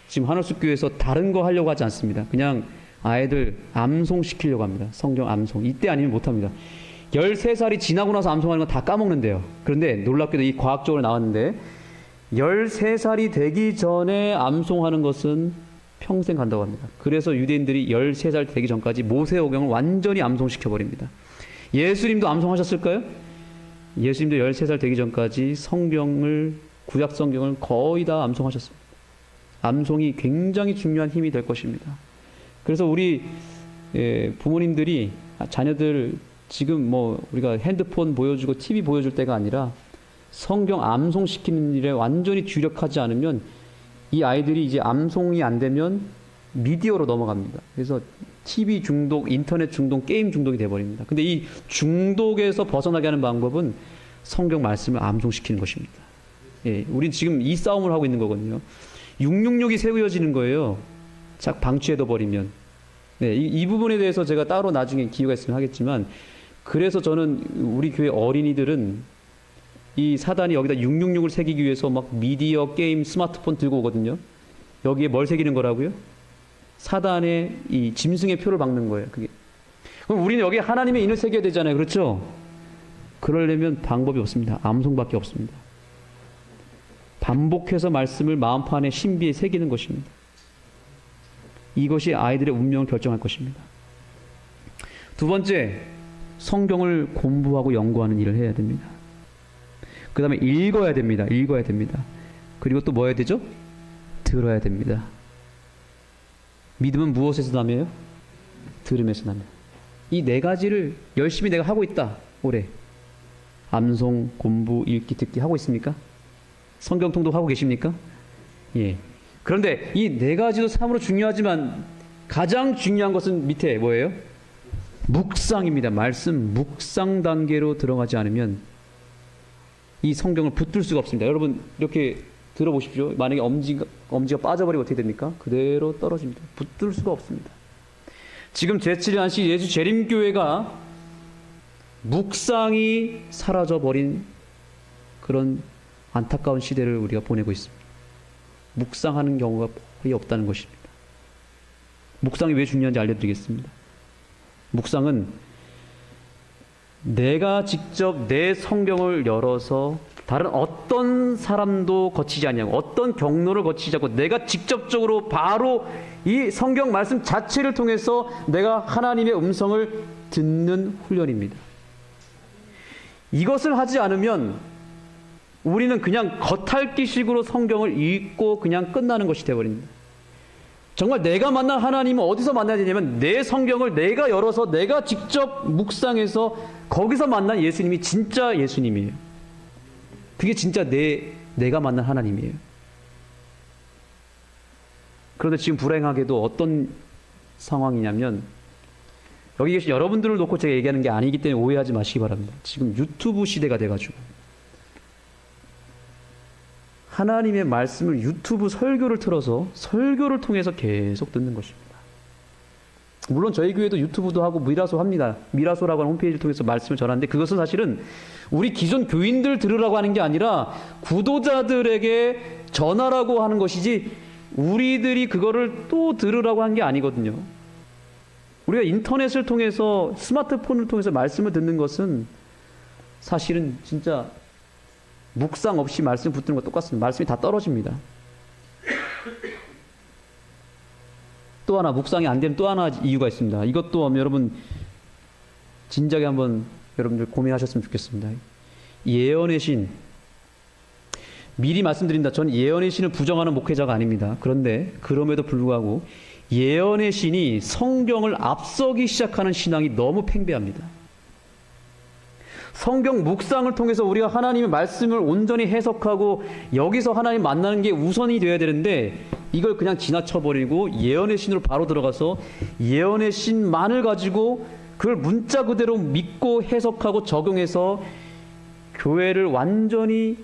지금 하늘숲교회에서 다른 거 하려고 하지 않습니다. 그냥 아이들 암송시키려고 합니다. 성경 암송. 이때 아니면 못합니다. 13살이 지나고 나서 암송하는 건 다 까먹는데요. 그런데 놀랍게도 이 과학적으로 나왔는데 13살이 되기 전에 암송하는 것은 평생 간다고 합니다. 그래서 유대인들이 13살 되기 전까지 모세오경을 완전히 암송시켜버립니다. 예수님도 암송하셨을까요? 예수님도 13살 되기 전까지 성경을, 구약 성경을 거의 다 암송하셨습니다. 암송이 굉장히 중요한 힘이 될 것입니다. 그래서 우리 부모님들이 자녀들 지금 뭐 우리가 핸드폰 보여주고 TV 보여줄 때가 아니라 성경 암송시키는 일에 완전히 주력하지 않으면 이 아이들이 이제 암송이 안 되면 미디어로 넘어갑니다. 그래서 TV 중독, 인터넷 중독, 게임 중독이 돼버립니다. 근데 이 중독에서 벗어나게 하는 방법은 성경 말씀을 암송시키는 것입니다. 예, 우린 지금 이 싸움을 하고 있는 거거든요. 666이 세워지는 거예요. 방치해둬 버리면. 네, 이 부분에 대해서 제가 따로 나중에 기회가 있으면 하겠지만, 그래서 저는 우리 교회 어린이들은 이 사단이 여기다 666을 새기기 위해서 막 미디어, 게임, 스마트폰 들고 오거든요. 여기에 뭘 새기는 거라고요? 사단의 이 짐승의 표를 박는 거예요. 그게. 그럼 우리는 여기에 하나님의 인을 새겨야 되잖아요. 그렇죠? 그러려면 방법이 없습니다. 암송밖에 없습니다. 반복해서 말씀을 마음판에 신비에 새기는 것입니다. 이것이 아이들의 운명을 결정할 것입니다. 두 번째, 성경을 공부하고 연구하는 일을 해야 됩니다. 그 다음에 읽어야 됩니다. 읽어야 됩니다. 그리고 또 뭐 해야 되죠? 들어야 됩니다. 믿음은 무엇에서 나며요? 들음에서 나며. 이 네 가지를 열심히 내가 하고 있다. 올해. 암송, 공부, 읽기, 듣기 하고 있습니까? 성경 통독하고 계십니까? 예. 그런데 이 네 가지도 참으로 중요하지만 가장 중요한 것은 밑에 뭐예요? 묵상입니다. 말씀 묵상 단계로 들어가지 않으면 이 성경을 붙들 수가 없습니다. 여러분 이렇게 들어보십시오. 만약에 엄지가 빠져버리면 어떻게 됩니까? 그대로 떨어집니다. 붙들 수가 없습니다. 지금 제7일 안식 예수 재림교회가 묵상이 사라져버린 그런 안타까운 시대를 우리가 보내고 있습니다. 묵상하는 경우가 거의 없다는 것입니다. 묵상이 왜 중요한지 알려드리겠습니다. 묵상은 내가 직접 내 성경을 열어서 다른 어떤 사람도 거치지 않냐고, 어떤 경로를 거치지 않고 내가 직접적으로 바로 이 성경 말씀 자체를 통해서 내가 하나님의 음성을 듣는 훈련입니다. 이것을 하지 않으면 우리는 그냥 겉핥기식으로 성경을 읽고 그냥 끝나는 것이 되어버립니다. 정말 내가 만난 하나님은 어디서 만나야 되냐면 내 성경을 내가 열어서 내가 직접 묵상해서 거기서 만난 예수님이 진짜 예수님이에요. 그게 진짜 내가 만난 하나님이에요. 그런데 지금 불행하게도 어떤 상황이냐면 여기 계신 여러분들을 놓고 제가 얘기하는 게 아니기 때문에 오해하지 마시기 바랍니다. 지금 유튜브 시대가 돼가지고 하나님의 말씀을 유튜브 설교를 틀어서 설교를 통해서 계속 듣는 것입니다. 물론 저희 교회도 유튜브도 하고 미라소 합니다. 미라소라고 하는 홈페이지를 통해서 말씀을 전하는데 그것은 사실은 우리 기존 교인들 들으라고 하는 게 아니라 구도자들에게 전하라고 하는 것이지 우리들이 그거를 또 들으라고 한 게 아니거든요. 우리가 인터넷을 통해서 스마트폰을 통해서 말씀을 듣는 것은 사실은 진짜 묵상 없이 말씀 붙드는 것 똑같습니다. 말씀이 다 떨어집니다. 또 하나 묵상이 안 되는 또 하나 이유가 있습니다. 이것도 여러분 진작에 한번 여러분들 고민하셨으면 좋겠습니다. 예언의 신, 미리 말씀드린다. 전 예언의 신을 부정하는 목회자가 아닙니다. 그런데 그럼에도 불구하고 예언의 신이 성경을 앞서기 시작하는 신앙이 너무 팽배합니다. 성경 묵상을 통해서 우리가 하나님의 말씀을 온전히 해석하고 여기서 하나님 만나는 게 우선이 되어야 되는데 이걸 그냥 지나쳐버리고 예언의 신으로 바로 들어가서 예언의 신만을 가지고 그걸 문자 그대로 믿고 해석하고 적용해서 교회를 완전히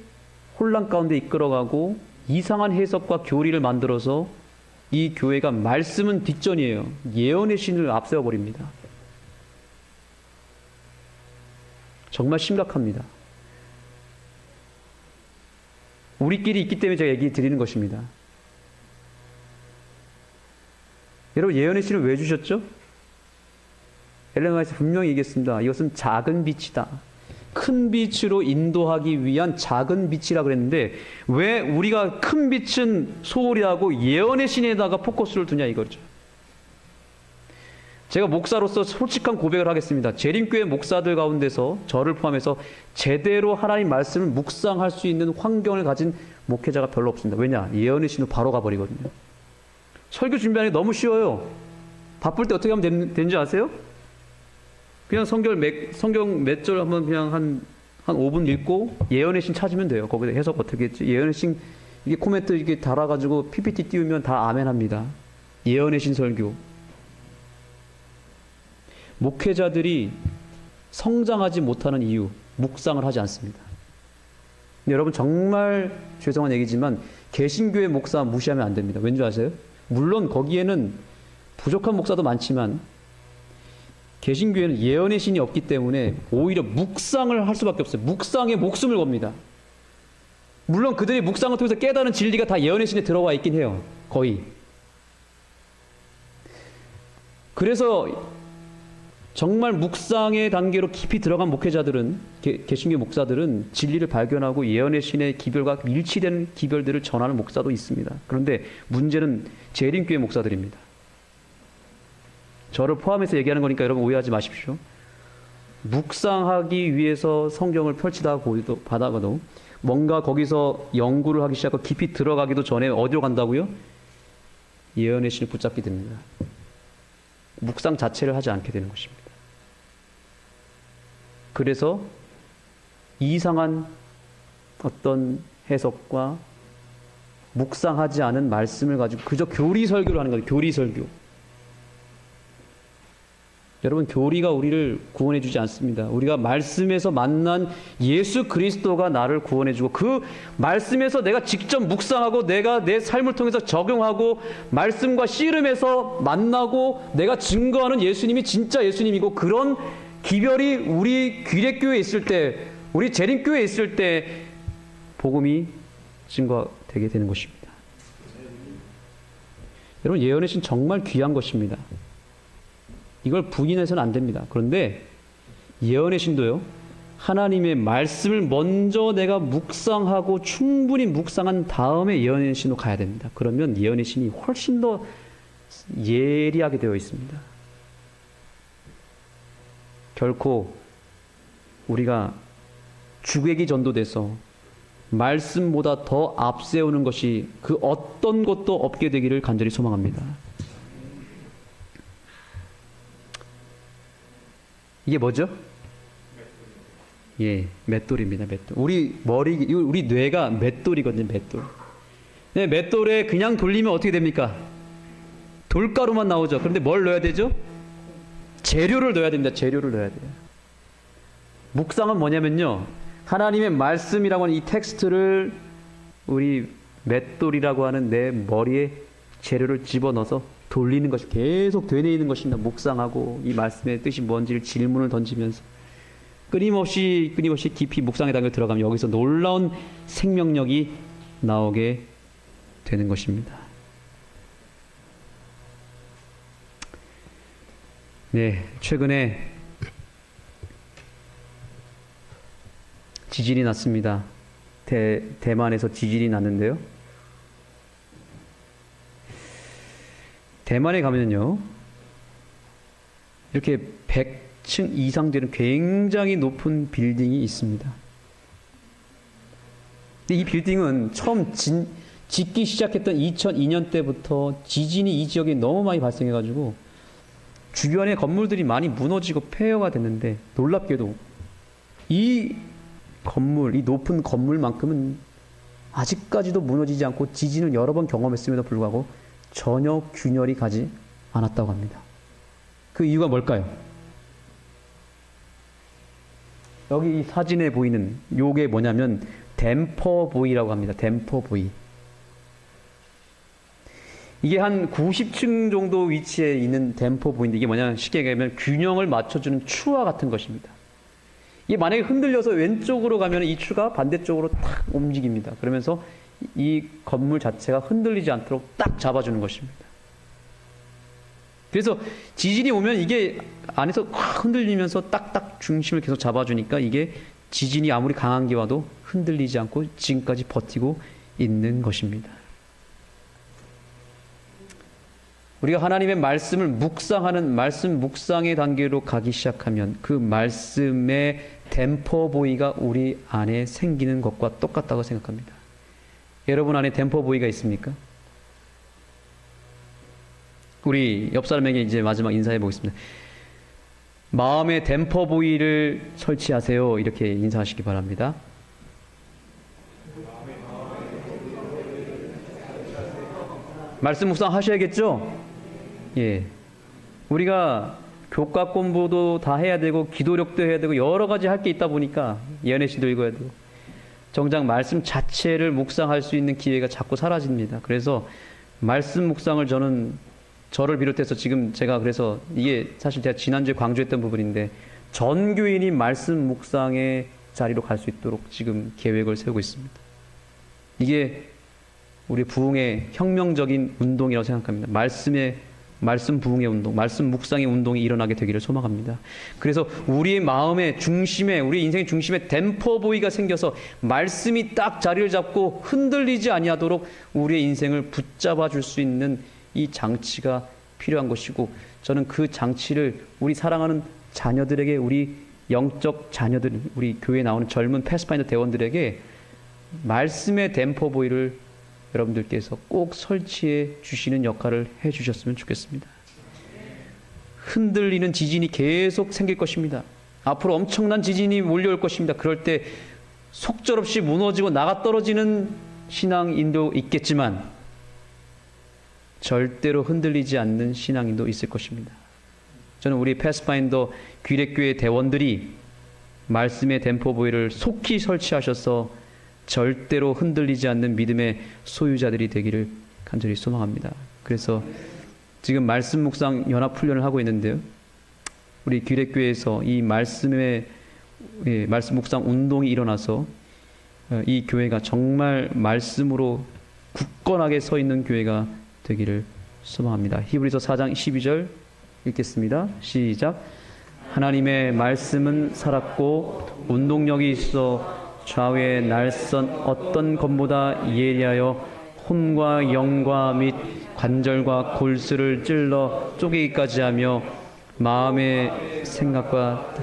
혼란 가운데 이끌어가고 이상한 해석과 교리를 만들어서 이 교회가 말씀은 뒷전이에요. 예언의 신을 앞세워버립니다. 정말 심각합니다. 우리끼리 있기 때문에 제가 얘기 드리는 것입니다. 여러분 예언의 신을 왜 주셨죠? 엘렌 화이트 분명히 얘기했습니다. 이것은 작은 빛이다. 큰 빛으로 인도하기 위한 작은 빛이라 그랬는데 왜 우리가 큰 빛은 소홀히 하고 예언의 신에다가 포커스를 두냐 이거죠. 제가 목사로서 솔직한 고백을 하겠습니다. 재림교회 목사들 가운데서 저를 포함해서 제대로 하나님 말씀을 묵상할 수 있는 환경을 가진 목회자가 별로 없습니다. 왜냐? 예언의 신으로 바로 가버리거든요. 설교 준비하는 게 너무 쉬워요. 바쁠 때 어떻게 하면 되는지 아세요? 그냥 성경 몇 절 한번 그냥 한 5분 읽고 예언의 신 찾으면 돼요. 거기다 해석 어떻게 했지? 예언의 신 이게 코멘트 이게 달아가지고 PPT 띄우면 다 아멘 합니다. 예언의 신설교. 목회자들이 성장하지 못하는 이유, 묵상을 하지 않습니다. 여러분 정말 죄송한 얘기지만 개신교의 목사 무시하면 안 됩니다. 왠지 아세요? 물론 거기에는 부족한 목사도 많지만 개신교에는 예언의 신이 없기 때문에 오히려 묵상을 할 수밖에 없어요. 묵상에 목숨을 겁니다. 물론 그들이 묵상을 통해서 깨달은 진리가 다 예언의 신에 들어와 있긴 해요. 거의. 그래서 정말 묵상의 단계로 깊이 들어간 목회자들은, 개신교 목사들은 진리를 발견하고 예언의 신의 기별과 일치되는 기별들을 전하는 목사도 있습니다. 그런데 문제는 재림교회 목사들입니다. 저를 포함해서 얘기하는 거니까 여러분 오해하지 마십시오. 묵상하기 위해서 성경을 받아가도 뭔가 거기서 연구를 하기 시작하고 깊이 들어가기도 전에 어디로 간다고요? 예언의 신을 붙잡게 됩니다. 묵상 자체를 하지 않게 되는 것입니다. 그래서 이상한 어떤 해석과 묵상하지 않은 말씀을 가지고 그저 교리 설교를 하는 거예요. 교리 설교. 여러분 교리가 우리를 구원해 주지 않습니다. 우리가 말씀에서 만난 예수 그리스도가 나를 구원해 주고 그 말씀에서 내가 직접 묵상하고 내가 내 삶을 통해서 적용하고 말씀과 씨름해서 만나고 내가 증거하는 예수님이 진짜 예수님이고 그런 기별이 우리 귀례교회에 있을 때 우리 재림교회에 있을 때 복음이 증거되게 되는 것입니다. 여러분 예언의 신 정말 귀한 것입니다. 이걸 부인해서는 안 됩니다. 그런데 예언의 신도요. 하나님의 말씀을 먼저 내가 묵상하고 충분히 묵상한 다음에 예언의 신으로 가야 됩니다. 그러면 예언의 신이 훨씬 더 예리하게 되어 있습니다. 결코 우리가 주객이 전도돼서 말씀보다 더 앞세우는 것이 그 어떤 것도 없게 되기를 간절히 소망합니다. 이게 뭐죠? 예, 맷돌입니다. 맷돌. 우리 뇌가 맷돌이거든요. 맷돌. 네, 맷돌에 그냥 돌리면 어떻게 됩니까? 돌가루만 나오죠. 그런데 뭘 넣어야 되죠? 재료를 넣어야 됩니다. 재료를 넣어야 돼요. 묵상은 뭐냐면요. 하나님의 말씀이라고 하는 이 텍스트를 우리 맷돌이라고 하는 내 머리에 재료를 집어넣어서 돌리는 것이 계속 되뇌이는 것입니다. 묵상하고 이 말씀의 뜻이 뭔지를 질문을 던지면서 끊임없이 깊이 묵상의 단계에 들어가면 여기서 놀라운 생명력이 나오게 되는 것입니다. 네, 최근에 지진이 났습니다. 대만에서 지진이 났는데요. 대만에 가면요, 이렇게 100층 이상 되는 굉장히 높은 빌딩이 있습니다. 근데 이 빌딩은 처음 짓기 시작했던 2002년 때부터 지진이 이 지역에 너무 많이 발생해가지고 주변의 건물들이 많이 무너지고 폐허가 됐는데 놀랍게도 이 높은 건물만큼은 아직까지도 무너지지 않고 지진을 여러 번 경험했음에도 불구하고 전혀 균열이 가지 않았다고 합니다. 그 이유가 뭘까요? 여기 이 사진에 보이는 요게 뭐냐면 댐퍼 부위라고 합니다. 댐퍼 부위. 이게 한 90층 정도 위치에 있는 댐퍼 부위인데 이게 뭐냐면 쉽게 얘기하면 균형을 맞춰주는 추와 같은 것입니다. 이게 만약에 흔들려서 왼쪽으로 가면 이 추가 반대쪽으로 탁 움직입니다. 그러면서 이 건물 자체가 흔들리지 않도록 딱 잡아주는 것입니다. 그래서 지진이 오면 이게 안에서 확 흔들리면서 딱딱 중심을 계속 잡아주니까 이게 지진이 아무리 강한 게 와도 흔들리지 않고 지금까지 버티고 있는 것입니다. 우리가 하나님의 말씀을 묵상하는 말씀 묵상의 단계로 가기 시작하면 그 말씀의 댐퍼 부위가 우리 안에 생기는 것과 똑같다고 생각합니다. 여러분 안에 댐퍼 부위가 있습니까? 우리 옆 사람에게 이제 마지막 인사해 보겠습니다. 마음의 댐퍼 부위를 설치하세요. 이렇게 인사하시기 바랍니다. 말씀 묵상 하셔야겠죠? 예. 우리가 교과 공부도 다 해야 되고 기도력도 해야 되고 여러 가지 할 게 있다 보니까 예언의시도 읽어야 되고 정작 말씀 자체를 묵상할 수 있는 기회가 자꾸 사라집니다. 그래서 말씀 묵상을 저를 비롯해서 지금 제가 그래서 이게 사실 제가 지난주에 강조했던 부분인데 전 교인이 말씀 묵상의 자리로 갈 수 있도록 지금 계획을 세우고 있습니다. 이게 우리 부흥의 혁명적인 운동이라고 생각합니다. 말씀 부흥의 운동, 말씀 묵상의 운동이 일어나게 되기를 소망합니다. 그래서 우리의 마음의 중심에, 우리 인생의 중심에 댐퍼보이가 생겨서 말씀이 딱 자리를 잡고 흔들리지 아니하도록 우리의 인생을 붙잡아 줄 수 있는 이 장치가 필요한 것이고, 저는 그 장치를 우리 사랑하는 자녀들에게, 우리 영적 자녀들, 우리 교회에 나오는 젊은 패스파인더 대원들에게 말씀의 댐퍼보이를 여러분들께서 꼭 설치해 주시는 역할을 해 주셨으면 좋겠습니다. 흔들리는 지진이 계속 생길 것입니다. 앞으로 엄청난 지진이 몰려올 것입니다. 그럴 때 속절없이 무너지고 나가 떨어지는 신앙인도 있겠지만 절대로 흔들리지 않는 신앙인도 있을 것입니다. 저는 우리 패스파인더 귀례교회 대원들이 말씀의 댐퍼보이를 속히 설치하셔서 절대로 흔들리지 않는 믿음의 소유자들이 되기를 간절히 소망합니다. 그래서 지금 말씀 묵상 연합 훈련을 하고 있는데요. 우리 귀례교회에서 이 말씀 묵상 운동이 일어나서 이 교회가 정말 말씀으로 굳건하게 서 있는 교회가 되기를 소망합니다. 히브리서 4장 12절 읽겠습니다. 시작. 하나님의 말씀은 살았고 운동력이 있어 좌우의 날선 어떤 검보다 예리하여 혼과 영과 및 관절과 골수를 찔러 쪼개기까지 하며 마음의 생각과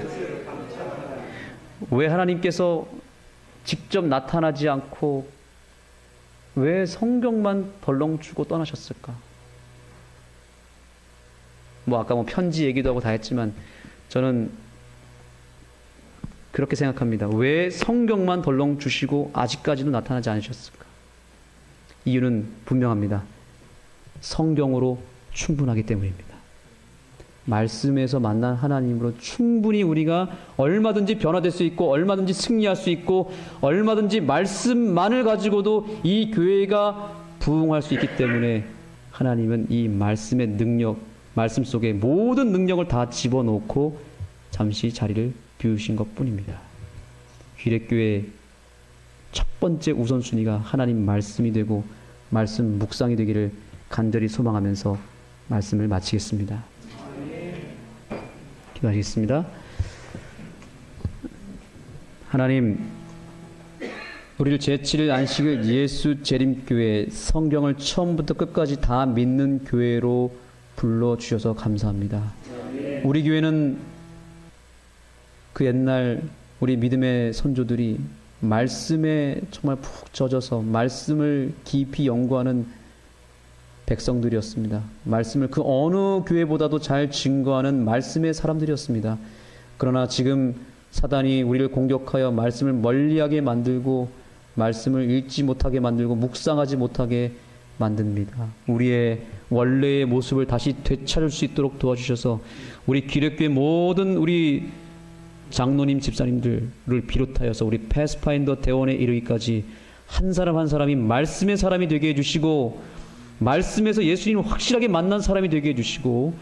왜 하나님께서 직접 나타나지 않고 왜 성경만 덜렁 주고 떠나셨을까? 아까 편지 얘기도 하고 다 했지만 저는 그렇게 생각합니다. 왜 성경만 덜렁 주시고 아직까지도 나타나지 않으셨을까? 이유는 분명합니다. 성경으로 충분하기 때문입니다. 말씀에서 만난 하나님으로 충분히 우리가 얼마든지 변화될 수 있고 얼마든지 승리할 수 있고 얼마든지 말씀만을 가지고도 이 교회가 부흥할 수 있기 때문에 하나님은 이 말씀의 능력, 말씀 속에 모든 능력을 다 집어넣고 잠시 자리를 비우신 것뿐입니다. 귀례교회의 첫 번째 우선순위가 하나님 말씀이 되고 말씀 묵상이 되기를 간절히 소망하면서 말씀을 마치겠습니다. 기도하시겠습니다. 하나님, 우리를 제7일 안식을 예수 재림교회, 성경을 처음부터 끝까지 다 믿는 교회로 불러주셔서 감사합니다. 우리 교회는 그 옛날 우리 믿음의 선조들이 말씀에 정말 푹 젖어서 말씀을 깊이 연구하는 백성들이었습니다. 말씀을 그 어느 교회보다도 잘 증거하는 말씀의 사람들이었습니다. 그러나 지금 사단이 우리를 공격하여 말씀을 멀리하게 만들고 말씀을 읽지 못하게 만들고 묵상하지 못하게 만듭니다. 우리의 원래의 모습을 다시 되찾을 수 있도록 도와주셔서 우리 귀례교회 모든 우리 장로님, 집사님들을 비롯하여서 우리 패스파인더 대원에 이르기까지 한 사람 한 사람이 말씀의 사람이 되게 해주시고 말씀에서 예수님을 확실하게 만난 사람이 되게 해주시고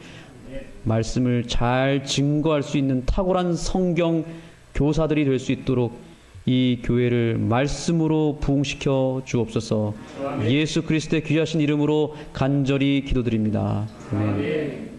말씀을 잘 증거할 수 있는 탁월한 성경 교사들이 될 수 있도록 이 교회를 말씀으로 부흥시켜 주옵소서. 예수 그리스도의 귀하신 이름으로 간절히 기도드립니다. 아멘.